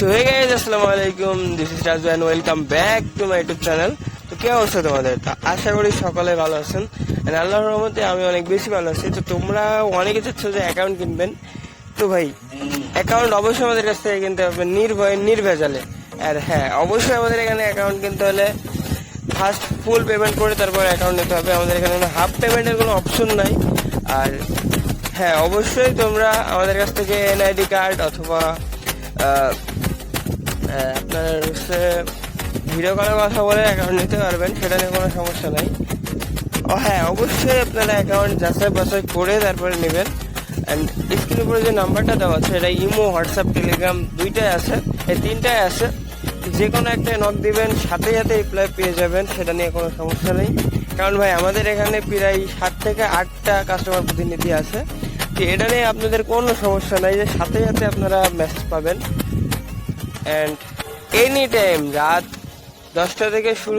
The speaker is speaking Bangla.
সো হে গাইস, আসসালামু আলাইকুম। This is Raju and welcome back to my YouTube channel. তো কি অবস্থা তোমাদের? তো আশা করি সকলে ভালো আছেন। এন্ড আল্লাহর রহমতে আমি অনেক বেশি ভালো আছি। তো তোমরা অনেকে চাচ্ছ যে অ্যাকাউন্ট কিনবেন, তো ভাই অ্যাকাউন্ট অবশ্যই আমাদের কাছ থেকে কিনতে হবে নির্ভয়ে নির্ভেজালে। আর হ্যাঁ, অবশ্যই আমাদের এখানে অ্যাকাউন্ট কিনতে হলে ফার্স্ট ফুল পেমেন্ট করে তারপর অ্যাকাউন্ট নিতে হবে। আমাদের এখানে কোনো হাফ পেমেন্টের কোনো অপশন নাই। আর হ্যাঁ, অবশ্যই তোমরা আমাদের কাছ থেকে এনআইডি কার্ড অথবা আপনার হচ্ছে ভিডিও কলের কথা বলে অ্যাকাউন্ট নিতে পারবেন, সেটা নিয়ে কোনো সমস্যা নাই। ও হ্যাঁ, অবশ্যই আপনারা অ্যাকাউন্ট যাচাই বাছাই করে তারপরে নেবেন। অ্যান্ড স্ক্রিনের উপরে যে নাম্বারটা দেওয়া আছে এটা ইমো, হোয়াটসঅ্যাপ, টেলিগ্রাম দুইটাই আছে, এই তিনটাই আছে। যে কোনো একটা নক দিবেন, সাথে সাথে রিপ্লাই পেয়ে যাবেন, সেটা নিয়ে কোনো সমস্যা নেই। কারণ ভাই আমাদের এখানে প্রায় 7 থেকে 8টা কাস্টমার প্রতিনিধি আছে, তো এটা নিয়ে আপনাদের কোনো সমস্যা নাই যে সাথে সাথে আপনারা মেসেজ পাবেন। অ্যান্ড এনি টাইম রাত 10টা থেকে শুরু